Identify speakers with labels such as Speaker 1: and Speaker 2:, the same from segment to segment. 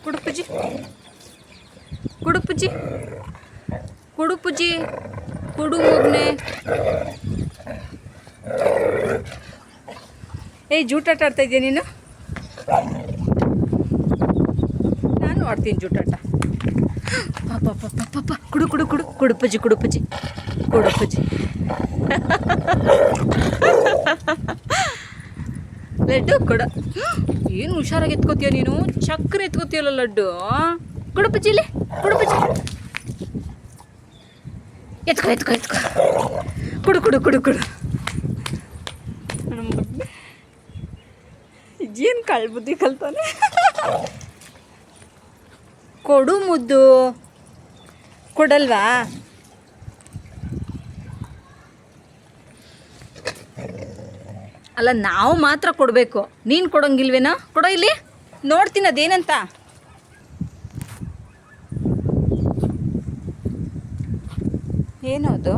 Speaker 1: ಕುಡುಪುಜಿ ಕುಡುಪುಜಿ ಕುಡುಪುಜಿ ಕುಡು ಮಗ್ನೆ. ಏಯ್ ಜೂಟಾಟ ಆಡ್ತಾ ಇದೆಯಾ ನೀನು? ನಾನು ಆಡ್ತೀನಿ ಜೂಟಾಟ. ಪಾಪ ಪಾಪ ಪಾಪ ಕುಡು ಕುಡು ಕುಡು ಕುಡುಪುಜಿ ಕುಡುಪುಜಿ ಕುಡುಪುಜಿ. ಲಡ್ಡು ಕೊಡ. ಏನು ಹುಷಾರಾಗಿ ಎತ್ಕೋತೀಯ ನೀನು? ಚಕ್ರ ಎತ್ಕೋತೀಯಲ್ಲ ಲಡ್ಡು. ಕುಡುಪುಜಿಲಿ ಕುಡುಪುಜಿ ಎತ್ಕೋ ಎತ್ಕೋ ಎತ್ಕೋ. ಕುಡು ಕುಡು ಕುಡು ಕುಡು. ಏನು ಕಳ್ಳ ಬುದ್ಧಿ ಕಲ್ತಾನೆ. ಕೊಡು ಮುದ್ದು. ಕೊಡಲ್ವಾ? ಅಲ್ಲ ನಾವು ಮಾತ್ರ ಕೊಡಬೇಕು, ನೀನು ಕೊಡೋಂಗಿಲ್ವೇನೋ? ಕೊಡೋ ಇಲ್ಲಿ ನೋಡ್ತೀನಿ ಅದೇನಂತ. ಏನದು?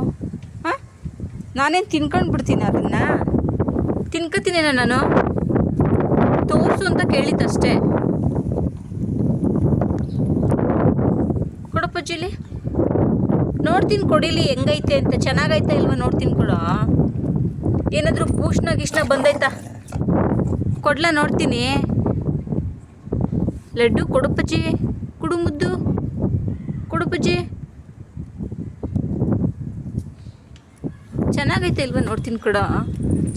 Speaker 1: ಹಾಂ, ನಾನೇನು ತಿನ್ಕೊಂಡು ಬಿಡ್ತೀನಿ ಅದನ್ನು? ತಿನ್ಕೋತೀನೇನ ನಾನು? ತೋರಿಸು ಅಂತ ಕೇಳಿದ್ದಷ್ಟೇ. ಕೊಡಪ್ಪಜ್ಜಿಲಿ ನೋಡ್ತೀನಿ, ಕೊಡಿಲಿ ಹೆಂಗೈತೆ ಅಂತ. ಚೆನ್ನಾಗೈತೆ ಇಲ್ವ ನೋಡ್ತೀನಿ, ಕೊಡೋ. ಏನಾದರೂ ಪೂಷ್ಣ ಗಿಷ್ಣ ಬಂದೈತಾ? ಕೊಡ್ಲ ನೋಡ್ತೀನಿ. ಲಡ್ಡು ಕೊಡುಪಜ್ಜಿ, ಕುಡು ಮುದ್ದು ಕೊಡುಪಜ್ಜಿ. ಚೆನ್ನಾಗೈತೆ ಇಲ್ವ ನೋಡ್ತೀನಿ, ಕೊಡೋ.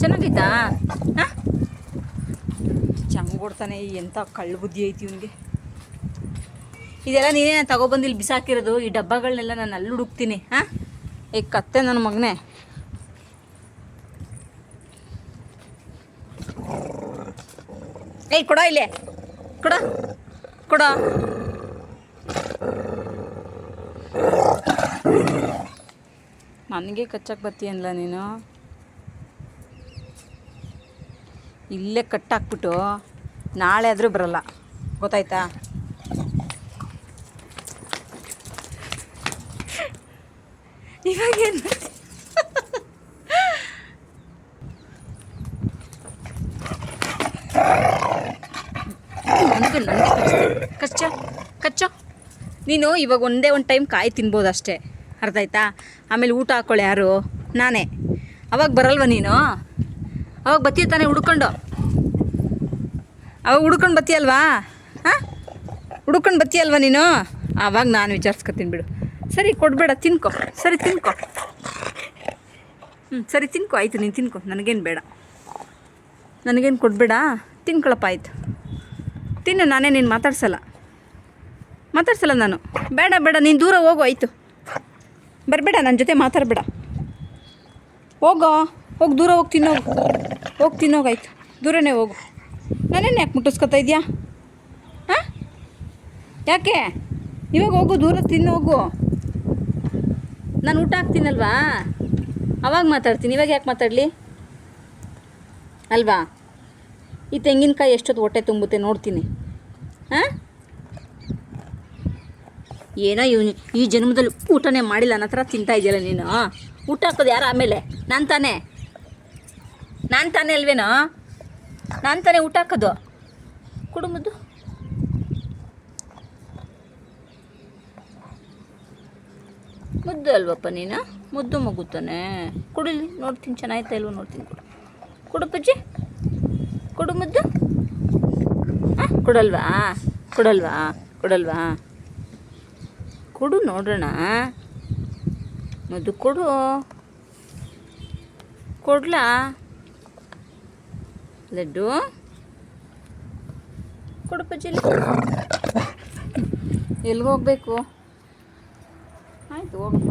Speaker 1: ಚೆನ್ನಾಗೈತಾ? ಹಾಂ, ಚಂಗ್ ಕೊಡ್ತಾನೆ. ಎಂಥ ಕಳ್ಳ ಬುದ್ಧಿ ಐತಿ ಇವನಿಗೆ. ಇದೆಲ್ಲ ನೀನೇ ನಾನು ತಗೊಬಂದು ಇಲ್ಲಿ ಬಿಸಾಕಿರೋದು. ಈ ಡಬ್ಬಗಳನ್ನೆಲ್ಲ ನಾನು ಅಲ್ಲಿ ಹುಡುಕ್ತೀನಿ. ಹಾಂ, ಈ ಕತ್ತೆ ನನ್ನ ಮಗನೇ. ಏಯ್ ಕೊಡೋ ಇಲ್ಲೇ, ಕೊಡೋ ಕೊಡೋ. ನನಗೆ ಕಚ್ಚಕ್ಕೆ ಬರ್ತೀಯಲ್ಲ ನೀನು. ಇಲ್ಲೇ ಕಟ್ಟಾಕ್ಬಿಟ್ಟು ನಾಳೆ ಆದರೂ ಬರಲ್ಲ, ಗೊತ್ತಾಯ್ತಾ? ಇವಾಗೇನು ನನಗೆ ಕಚ್ಚೋ. ನೀನು ಇವಾಗ ಒಂದೇ ಒಂದು ಟೈಮ್ ಕಾಯಿ ತಿನ್ಬೋದು ಅಷ್ಟೇ, ಅರ್ಥ ಆಯ್ತಾ? ಆಮೇಲೆ ಊಟ ಹಾಕ್ಕೊಳ್ಳಿ ಯಾರು? ನಾನೇ. ಅವಾಗ ಬರಲ್ವ ನೀನು? ಅವಾಗ ಬತ್ತೀಯ ತಾನೇ ಹುಡ್ಕೊಂಡು? ಅವಾಗ ಹುಡ್ಕೊಂಡು ಬತ್ತೀಯಲ್ವಾ? ಹಾಂ, ಹುಡ್ಕೊಂಡು ಬತ್ತೀಯಲ್ವ ನೀನು? ಆವಾಗ ನಾನು ವಿಚಾರಿಸ್ಕೊತೀನಿ ಬಿಡು. ಸರಿ ಕೊಡಬೇಡ, ತಿನ್ಕೊ. ಸರಿ ತಿನ್ಕೊ. ಸರಿ ತಿನ್ಕೊ. ಆಯಿತು, ನೀನು ತಿನ್ಕೊ. ನನಗೇನು ಬೇಡ, ನನಗೇನು ಕೊಡಬೇಡ. ತಿನ್ಕೊಳಪ್ಪ, ಆಯಿತು ತಿನ್ನು. ನಾನೇ ನೀನು ಮಾತಾಡ್ಸಲ್ಲ ನಾನು. ಬೇಡ ಬೇಡ, ನೀನು ದೂರ ಹೋಗು. ಆಯಿತು, ಬರಬೇಡ, ನನ್ನ ಜೊತೆ ಮಾತಾಡಬೇಡ. ಹೋಗೋ, ಹೋಗಿ ದೂರ ಹೋಗಿ ತಿನ್ನೋಗು. ಹೋಗಿ ತಿನ್ನೋಗು. ಆಯಿತು, ದೂರನೇ ಹೋಗು. ನಾನೇನು ಯಾಕೆ ಮುಟ್ಟಿಸ್ಕೊತಾ ಇದೆಯಾ? ಹಾಂ, ಯಾಕೆ? ಇವಾಗ ಹೋಗು, ದೂರ ತಿನ್ನೋಗು. ನಾನು ಊಟ ಹಾಕ್ತೀನಲ್ವಾ, ಅವಾಗ ಮಾತಾಡ್ತೀನಿ. ಇವಾಗ ಯಾಕೆ ಮಾತಾಡಲಿ ಅಲ್ವಾ? ಈ ತೆಂಗಿನಕಾಯಿ ಎಷ್ಟೊತ್ತು ಹೊಟ್ಟೆ ತುಂಬುತ್ತೆ ನೋಡ್ತೀನಿ. ಹಾಂ, ಏನೋ ಈ ಜನ್ಮದಲ್ಲಿ ಊಟನೇ ಮಾಡಿಲ್ಲ ಅನ್ನೋ ಥರ ತಿಂತಾ ಇದೆಯಲ್ಲ ನೀನು. ಊಟ ಹಾಕೋದು ಯಾರು ಆಮೇಲೆ? ನಾನು ತಾನೇ ಅಲ್ವೇನೋ? ನಾನು ತಾನೇ ಊಟ ಹಾಕೋದು. ಕೊಡು ಮುದ್ದು. ಮುದ್ದು ಅಲ್ವಪ್ಪ ನೀನು? ಮುದ್ದು ಮಗುತ್ತಾನೆ. ಕೊಡಿಲಿ ನೋಡ್ತೀನಿ, ಚೆನ್ನಾಯ್ತಾ ಇಲ್ವ ನೋಡ್ತೀನಿ. ಕೊಡು ಪಜ್ಜಿ, ಕೊಡು ಮುದ್ದು. ಹಾಂ, ಕೊಡಲ್ವಾ? ಕೊಡು ನೋಡೋಣ. ಮುದ್ದು ಕೊಡು. ಕೊಡ್ಲಾ ಲಡ್ಡು? ಕೊಡು ಪಜ್ಜಿಲಿ. ಎಲ್ಲಿಗೆ ಹೋಗಬೇಕು? ಆಯಿತು, ಹೋಗಪ್ಪ.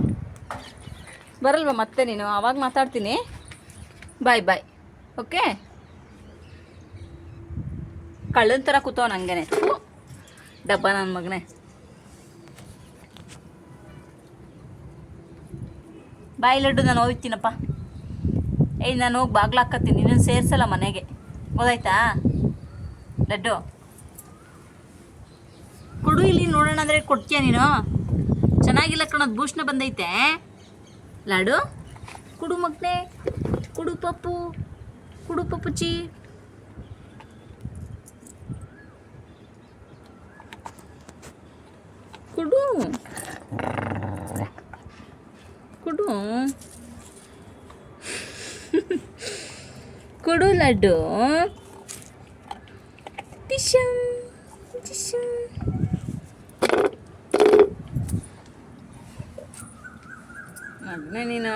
Speaker 1: ಬರಲ್ವ ಮತ್ತೆ ನೀನು? ಆವಾಗ ಮಾತಾಡ್ತೀನಿ. ಬಾಯ್ ಬಾಯ್. ಓಕೆ. ಕಳ್ಳನ ಥರ ಕೂತವ ನಂಗೇನೆ. ಡಬ್ಬ ನನ್ನ ಮಗನೇ. ಬಾಯ್ ಲಡ್ಡು, ನಾನು ಹೋಗ್ತೀನಪ್ಪ. ನಾನು ಹೋಗಿ ಬಾಗ್ಲು ಹಾಕತ್ತೀನಿ. ನೀನು ಸೇರಿಸಲ್ಲ ಮನೆಗೆ, ಗೊತ್ತಾಯ್ತಾ ಲಡ್ಡು? ಕೊಡು ಇಲ್ಲಿ ನೋಡೋಣ ಅಂದರೆ ಕೊಡ್ತೀಯ ನೀನು? ಚೆನ್ನಾಗಿಲ್ಲ ಕಣೋದು, ಭೂಷಣ ಬಂದೈತೆ. ಲಾಡು ಕುಡು ಮಗನೇ, ಕುಡು ಪಪ್ಪುಚಿ. ಕೊಡು ಲಡ್ಡು. ಟಿಶಂ ಟಿಶಂ. ಮಗನೇ ನೀನು